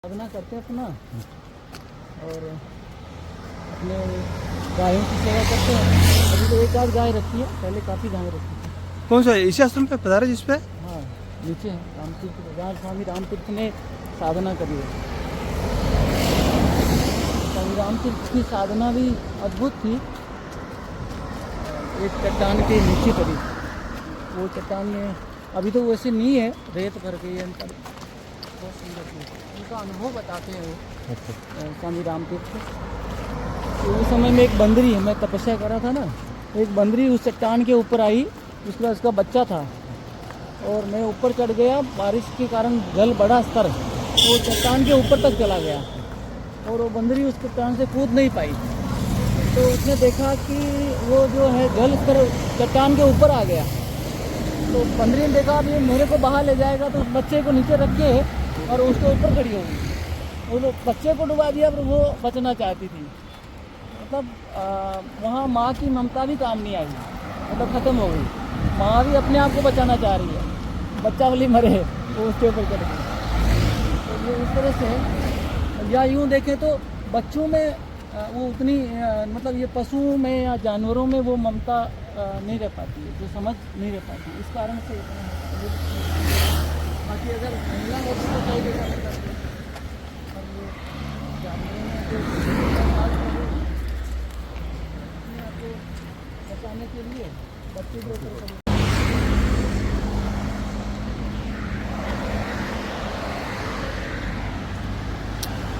साधना करते हैं अपना और अपने गायों की सेवा करते हैं। अभी तो एक आध गाय रखी है, पहले काफ़ी गाय रखी थी। कौन सा इसी आश्रम पे पधारा जिस पे? हाँ, नीचे है रामतीर्थ, जहाँ स्वामी रामतीर्थ ने साधना करी है। स्वामी रामतीर्थ की साधना भी अद्भुत थी। एक चट्टान के नीचे करी, वो चट्टान में अभी तो वैसे नहीं है, रेत भर गई है। बहुत सुंदर थी, उनका अनुभव बताते हैं वो स्वामी रामतीर्थ। तो उस समय में एक बंदरी, मैं तपस्या कर रहा था ना, एक बंदरी उस चट्टान के ऊपर आई, उसके बाद उसका बच्चा था और मैं ऊपर चढ़ गया। बारिश के कारण जल बढ़ा स्तर, वो चट्टान के ऊपर तक चला गया और वो बंदरी उस चट्टान से कूद नहीं पाई। तो उसने देखा कि वो जो है जल स्तर चट्टान के ऊपर आ गया। तो बंदरी ने देखा अभी मेरे को बाहर ले जाएगा, तो उस बच्चे को नीचे रख के और उसके ऊपर खड़ी हो गई। वो बच्चे को डुबा दिया, पर वो बचना चाहती थी। मतलब वहाँ माँ की ममता भी काम नहीं आई, मतलब ख़त्म हो गई। माँ भी अपने आप को बचाना चाह रही है, बच्चा वाली मरे, वो उसके ऊपर चढ़ गई। तो ये इस तरह से, या यूँ देखें तो बच्चों में वो उतनी मतलब ये पशुओं में या जानवरों में वो ममता नहीं रह पाती है, जो समझ नहीं रह पाती, इस कारण से बाकी अगर महिला होती तो कई जगह नहीं करती, और ये जानवरों में जो अपने आप को बचाने के लिए बच्चे के ऊपर।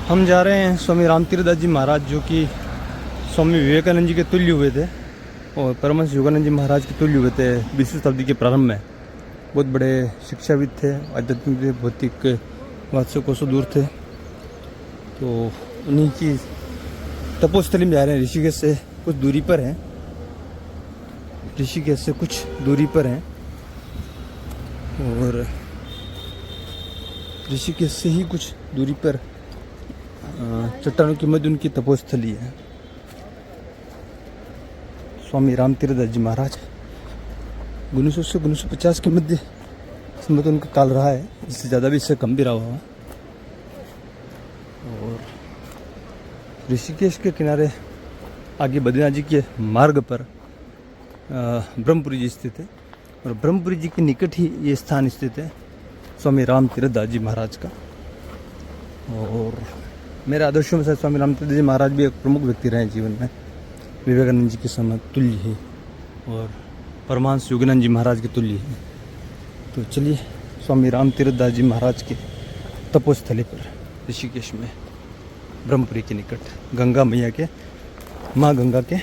हम जा रहे हैं स्वामी रामतीर्थ दास जी महाराज, जो कि स्वामी विवेकानंद जी के तुल्य हुए थे और परमहंस योगानंद जी महाराज के तुल्य हुए थे 20वीं शताब्दी के प्रारंभ में। बहुत बड़े शिक्षाविद थे, आध्यात्मिक थे, भौतिक बात से कोसों दूर थे। तो उन्हीं की तपोस्थली में जा रहे हैं। ऋषिकेश से कुछ दूरी पर हैं, ऋषिकेश से कुछ दूरी पर हैं और ऋषिकेश से ही कुछ दूरी पर चट्टानों के मध्य उनकी तपोस्थली है। स्वामी रामतीर्थ दास जी महाराज 1900 से 1950 के मध्य समय तो उनका काल रहा है, इससे ज़्यादा भी, इससे कम भी रहा हुआ। और ऋषिकेश के किनारे आगे बद्रीनाथ जी के मार्ग पर ब्रह्मपुरी जी स्थित है और ब्रह्मपुरी जी के निकट ही ये स्थान स्थित है स्वामी रामतीर्थ दास जी महाराज का। और मेरे आदर्शों में से स्वामी रामतीर्थ जी महाराज भी एक प्रमुख व्यक्ति रहे जीवन में, विवेकानंद जी के समय तुल्य ही और परमहंस योगानंद जी महाराज के तुल्य ही। तो चलिए स्वामी रामतीर्थ दास जी महाराज के तपोस्थली पर ऋषिकेश में ब्रह्मपुरी के निकट गंगा मैया के, माँ गंगा के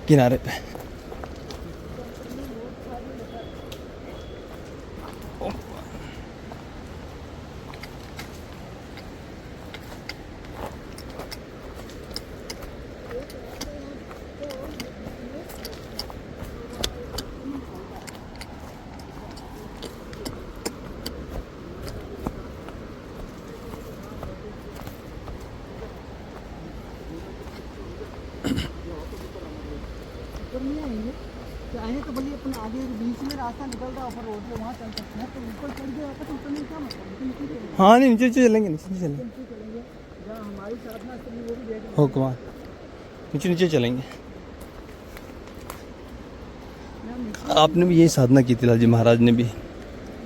किनारे पे। नहीं आएंगे, चाहे तो भले अपन आगे बीच में रास्ता निकल रहा है, रोड पे वहाँ चल सकते हैं। तो ऊपर चढ़ गया तो ऊपर नहीं, क्या मतलब नीचे चलेंगे। हाँ नहीं, नीचे चलेंगे, नीचे चलेंगे, नीचे चलेंगे, जहाँ हमारी साधना स्थली वो भी देख हो कुमार, नीचे नीचे चलेंगे। आपने भी यही साधना की थी, लाल जी महाराज ने भी,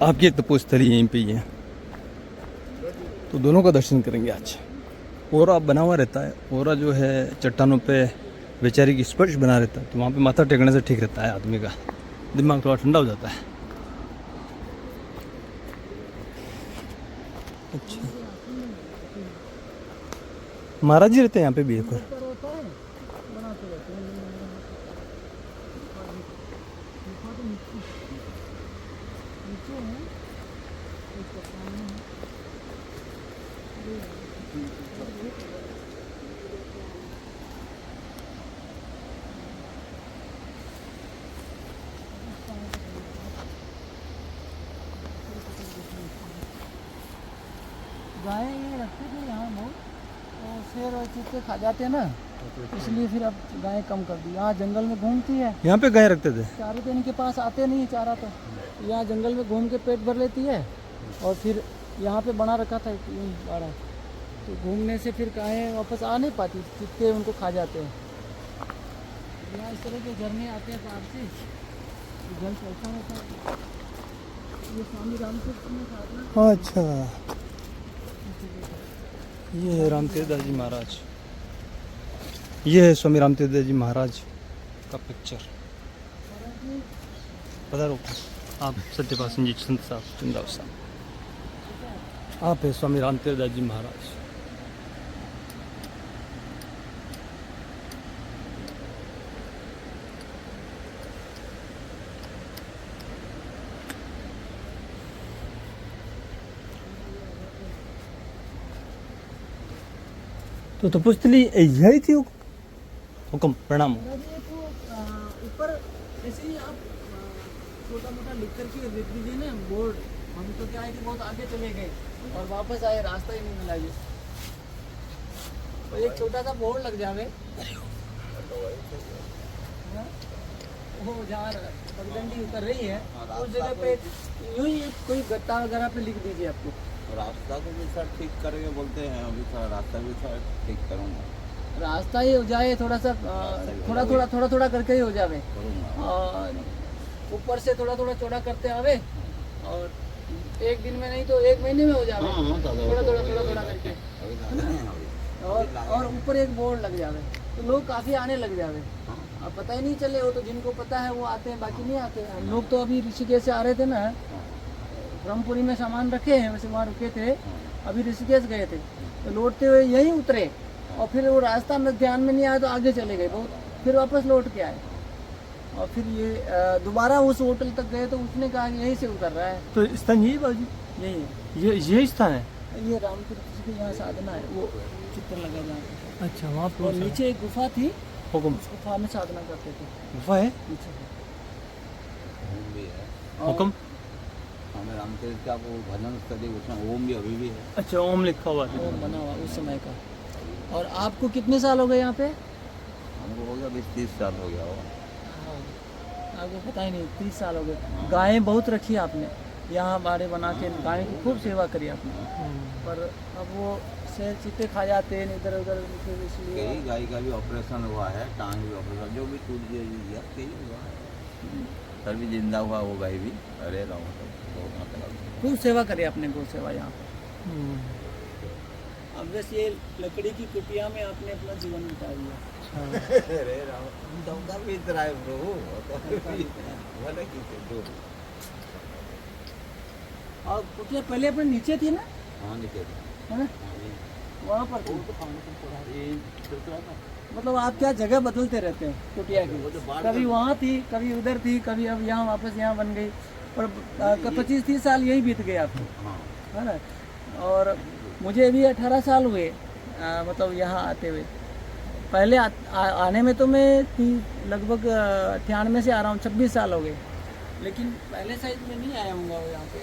आपकी तपोस्थली यहीं पे ही है। तो दोनों का दर्शन करेंगे आज। ओरा बना हुआ रहता है, ओरा जो है चट्टानों पे वैचारिक स्पर्श बना रहता है, तो वहाँ पे माथा टेकने से ठीक रहता है, आदमी का दिमाग थोड़ा ठंडा हो जाता है। अच्छा, महाराज जी रहते हैं यहाँ पे भी एक और। गाय ये रखते थे यहाँ बहुत, तो शेर और चीते खा जाते हैं ना, इसलिए फिर अब गाय कम कर दी। यहाँ जंगल में घूमती है, यहाँ पे गाय रखते थे। चारे तो इनके पास आते नहीं चारा, तो यहाँ जंगल में घूम के पेट भर लेती है और फिर यहाँ पे बना रखा था एक बाड़ा, तो घूमने से फिर गायें वापस आ नहीं पाती, चित्ते उनको खा जाते हैं। यहाँ इस तरह के झरने आते हैं पहाड़ से, जल चलता रहता है। ये स्वामी रामतीर्थ में साधना। अच्छा, ये है रामतीर्थ दास जी महाराज, ये है स्वामी रामतीर्थ दास जी महाराज का पिक्चर। पधारो आप सत्यपासन जी संत साहब चंदाव साहब, आप है स्वामी रामतीर्थ दास जी महाराज। तो पुस्तली यही थी हुक्म प्रणाम। ये तो ऊपर ऐसे ही आप छोटा मोटा लिख करके लिख दीजिए ना बोर्ड। हम तो क्या है कि बहुत आगे चले गए और वापस आए, रास्ता ही नहीं मिला। ये तो एक छोटा सा बोर्ड लग जावे, हाँ? वो जहाँ पगडंडी उतर रही है उस जगह पे यूं ही कोई गत्ता वगैरह पे लिख दीजिए आपको। रास्ता को भी सर ठीक करेंगे बोलते हैं, अभी थोड़ा रास्ता भी थोड़ा ठीक करूँगा। रास्ता ही हो जाए थोड़ा सा, थोड़ा थोड़ा करके ही हो जावे, करूँगा और ऊपर से थोड़ा थोड़ा चौड़ा करते आवे, और एक दिन में नहीं तो एक महीने में हो जावे, थोड़ा थोड़ा करके। और ऊपर एक बोर्ड लग जावे तो लोग काफ़ी आने लग जावे, अब पता ही नहीं चले। वो तो जिनको पता है वो आते हैं, बाकी नहीं आते। हम लोग तो अभी ऋषिकेश से आ रहे थे ना, ब्रह्मपुरी में सामान रखे हैं, वैसे वहाँ रुके थे, अभी ऋषिकेश गए थे, तो लौटते हुए यहीं उतरे, और फिर वो रास्ता में ध्यान में नहीं आया तो आगे चले गए बहुत, फिर वापस लौट के आए, और फिर ये दोबारा उस होटल तक गए तो उसने कहा कि यहीं से उतर रहा है। तो स्थान यही बाबू यही है, जी, यही स्थान है। ये रामतीर्थ की यहाँ साधना है, वो चित्र लगा जहाँ पे। अच्छा, वहाँ पर और नीचे एक गुफा थी, हुक्म उस गुफा में साधना करते थे गुफा है, नीचे। ओम भी है हुक्म। हमें रामतीर्थ का वो भजन स्थली, उसमें ओम भी अभी भी है। अच्छा, ओम लिखा हुआ है। ओम बना हुआ उस समय का। और आपको कितने साल हो गए यहाँ पे? हमको हो गया 20-30 साल हो गया हो। आपको पता ही नहीं, 30 साल हो गए। गायें बहुत रखी आपने, यहाँ बाड़े बना के गायों की खूब सेवा करी आपने, पर अब वो शेर चीते खा जाते हैं इधर उधर, इसलिए कई गाय का भी ऑपरेशन हुआ है, टांग भी ऑपरेशन, जो भी टूट गया कई हुआ है, सर भी जिंदा हुआ वो गाय भी। अरे राम, तो मतलब खूब सेवा करी आपने, गौ सेवा यहाँ पे। अब बस ये लकड़ी की कुटिया में आपने अपना जीवन बिता दिया। अरे राम, दमदा भी इतना है प्रभु, वाला की तो। और कुटिया पहले अपने नीचे थी ना, हाँ नीचे है ना, वहाँ पर थी। ये चलता था। मतलब आप क्या जगह बदलते रहते हैं कुटिया की, कभी वहाँ थी, कभी उधर थी, कभी अब यहाँ वापस यहाँ बन गई, और 25-30 साल यही बीत गए आपको, हाँ है ना। और मुझे भी 18 साल हुए, मतलब यहाँ आते हुए। पहले आने में तो मैं लगभग 98 से आ रहा हूँ, 26 साल हो गए, लेकिन पहले साइड में नहीं आया हूँ यहाँ पे,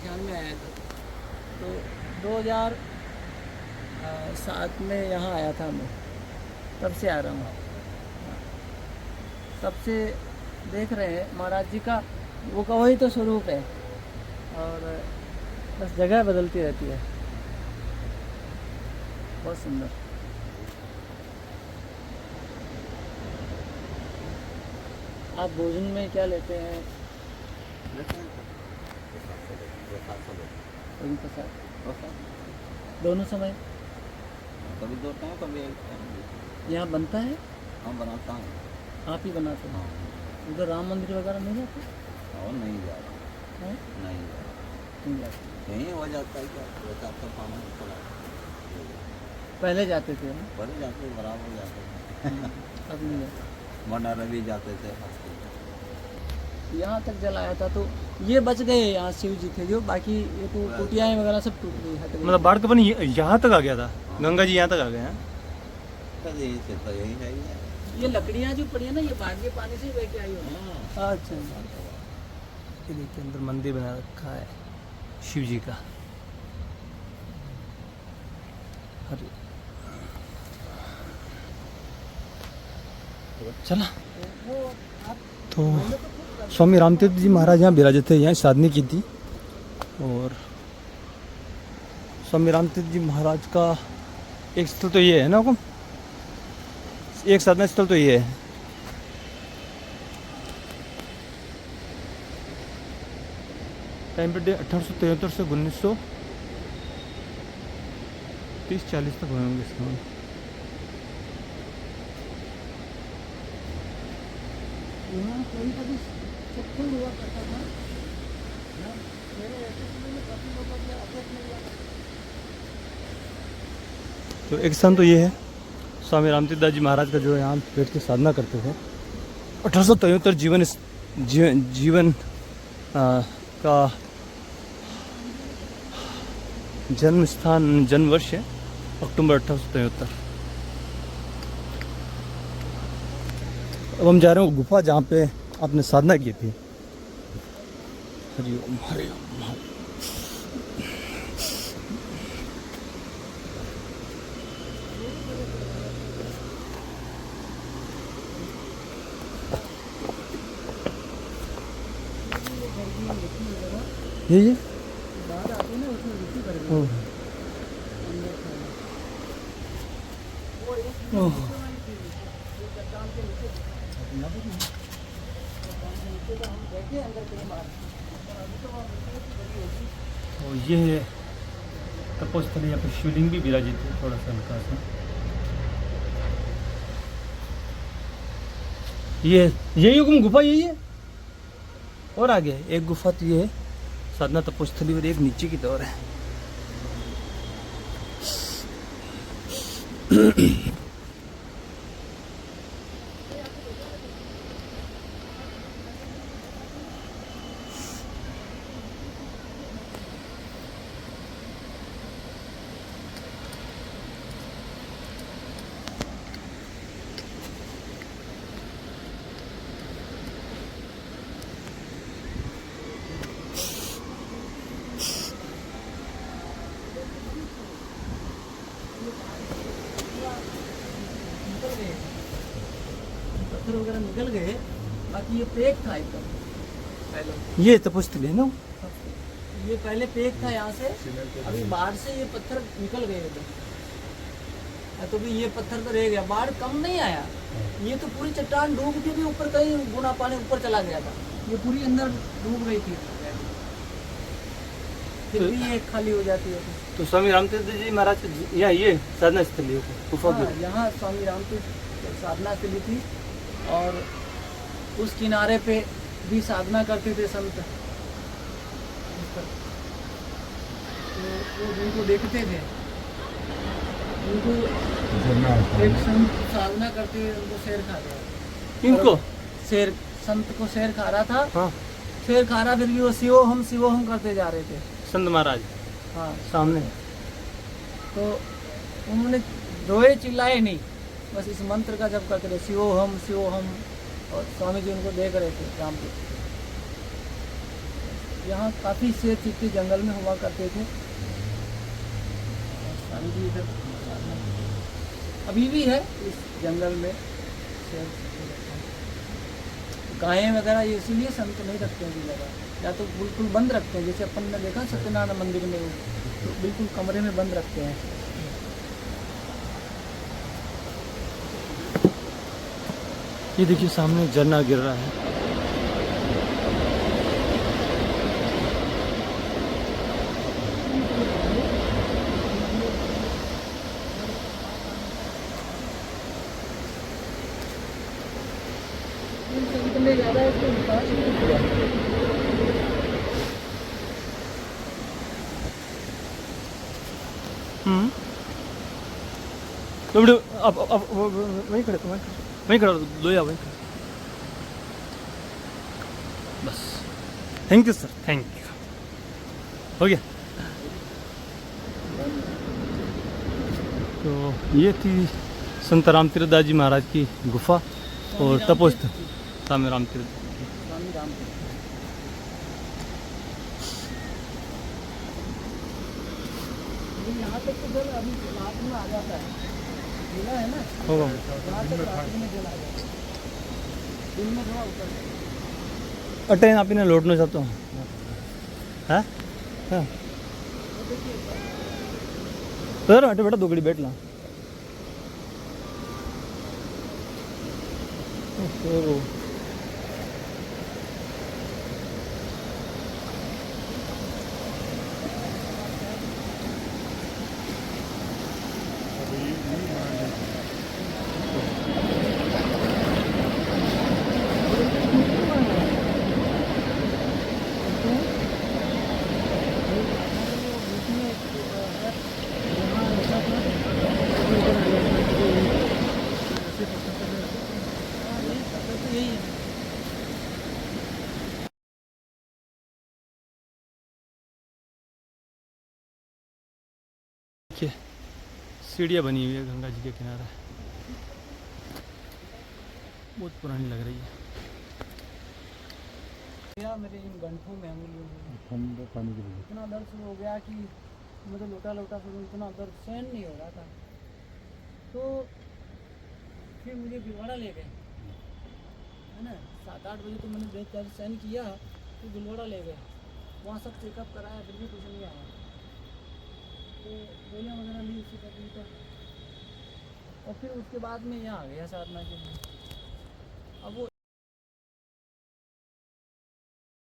98 में आया था। तो 2007 में यहाँ आया था मैं, तब से आ रहा हूँ। तब से देख रहे हैं महाराज जी का वो का वही तो स्वरूप है, और बस जगह बदलती रहती है। बहुत सुंदर। आप भोजन में क्या लेते हैं? वही प्रसाद दोनों समय कभी दो टाइम, कभी एक टाइम। यहाँ बनता है? हाँ बनाता हूँ। आप ही बनाते हैं? हाँ उधर राम मंदिर वगैरह नहीं जाते और नहीं जा रहा, हैं? नहीं जा रहा, नहीं जाते। यहीं हो जाता है क्या, वैसा आपका पानी थोड़ा पहले जाते थे ना, बड़े जाते बराबर जाते थे। अब नहीं जाते। भंडारा भी जाते थे। यहाँ तक जलाया था तो ये बच गए, यहाँ शिव जी थे जो, बाकी ये तो कुटियाएँ वगैरह सब टूट गई, हट गई। मतलब बाढ़ का पानी यहाँ तक आ गया था, गंगा जी यहाँ तक आ गए हैं। तो यहीं से तो यहीं है ही है। ये लकड़ियाँ जो पड़ी है ना, ये बाढ़ के पानी से ही बह के आई होगी। हाँ। अच्छा, ये देखिए अंदर मंदिर बना रखा है शिव जी का। अरे चला वो आप तो स्वामी रामतीर्थ जी महाराज यहाँ विराजे थे, यहाँ साधना की थी, और स्वामी रामतीर्थ जी महाराज का एक स्थल तो ये है ना हुकुम, एक साधना स्थल तो ये है। टाइम पीरियड 1873 से 1930-40 तक हुए होंगे इसमें। यहाँ कहीं कभी सत्संग हुआ करता था ना, मेरे ऐसे समय में काफ़ी लोगों के अध्यक्ष नहीं हुआ करता। तो एक स्थान तो ये है, स्वामी रामतीर्थ दास जी महाराज का जो यहाँ बैठ के साधना करते थे। 1873 जीवन का जन्म स्थान, जन्म वर्ष है अक्टूबर 1873। अब हम जा रहे हैं गुफा जहाँ पे आपने साधना की थी। हरिओम हरिओम। ये बाहर आते ना उसमें रुचि कर गई। ओह ओह, और ये है तपोस्थली, यहाँ पे शिवलिंग भी विराजित है थोड़ा सा हल्का सा। ये हुकुम गुफा यही है, और आगे एक गुफा तो ये है साधना तपोस्थली, और एक नीचे की तरफ है। पत्थर वगैरह निकल गए, बाकी ये पेक था एकदम पहले। ये तपोस्थली है ना। ये पहले पेक था यहाँ से, अभी बाढ़ से ये पत्थर निकल गए एकदम। तो भी ये पत्थर तो रह गया, बाढ़ कम नहीं आया। ये तो पूरी चट्टान डूब के भी ऊपर कहीं गुना पानी ऊपर चला गया था, ये पूरी अंदर डूब गई थी, फिर भी ये खाली हो जाती है। तो स्वामी रामतीर्थ जी महाराज यहाँ ये साधना स्थली गुफा हाँ, यहाँ स्वामी रामतीर्थ साधना स्थली थी, और उस किनारे पे भी साधना करते थे संत। तो वो जिनको देखते थे उनको एक संत साधना करते हुए उनको शेर खा गया। इनको शेर, संत को शेर खा रहा था। हाँ, शेर खा रहा, फिर भी वो शिवोहम करते जा रहे थे। संत महाराज हाँ, सामने। तो उन्होंने रोए चिल्लाए नहीं, बस इस मंत्र का जप करते रहे, शिवोहम शिवोहम। और स्वामी जी उनको देख रहे थे राम पे। यहाँ काफ़ी शेर चीते जंगल में हुआ करते थे। और स्वामी जी इधर साधना करते। अभी भी है इस जंगल में शेर चीते रहते हैं। गायें वगैरह ये इसीलिए संत नहीं रखते हैं जी लगा, या तो बिल्कुल बंद रखते हैं, जैसे अपन ने देखा सत्यनारायण मंदिर में, तो बिल्कुल कमरे में बंद रखते हैं। ये देखिए सामने झरना गिर रहा है। इतने ज़्यादा इसको विकास नहीं हुआ। तो अब वहीं खड़े, वहीं खड़ा लो या वहीं खड़े। बस, thank you sir, thank you. हो गया। तो ये थी संत रामतीर्थ दास जी महाराज की गुफा और तपोस्थल स्वामी रामतीर्थ। स्वामी रामतीर्थ यहाँ तक तो जल अभी रात में आ जाता है, जिला है ना, होगा यहाँ तक रात में जल आ जाता है, दिन में थोड़ा उतर। अटे आप इन्हें लौटना चाहता हूँ। हाँ हाँ, वो देखिए सर हटे बेटा 2 घड़ी बैठ ला। ओहो। देखिए सीढ़ियाँ बनी हुई है गंगा जी के किनारे, बहुत पुरानी लग रही है। गया मेरे इन गंठों में अंगुलियों में ठंडा पानी के लिए इतना दर्द शुरू हो गया कि मुझे लोटा लोटा फिर इतना दर्द सहन नहीं हो रहा था। तो फिर मुझे भिलवाड़ा ले गए, है ना। 7-8 बजे तो मैंने बेड दर्द सहन किया, फिर भिलवाड़ा ले गए। वहाँ सब चेकअप कराया, फिर भी कुछ नहीं आया। तो गोलियाँ वगैरह ली उसी का दी तो, और फिर उसके बाद में यहाँ आ गया साधना के लिए। अब वो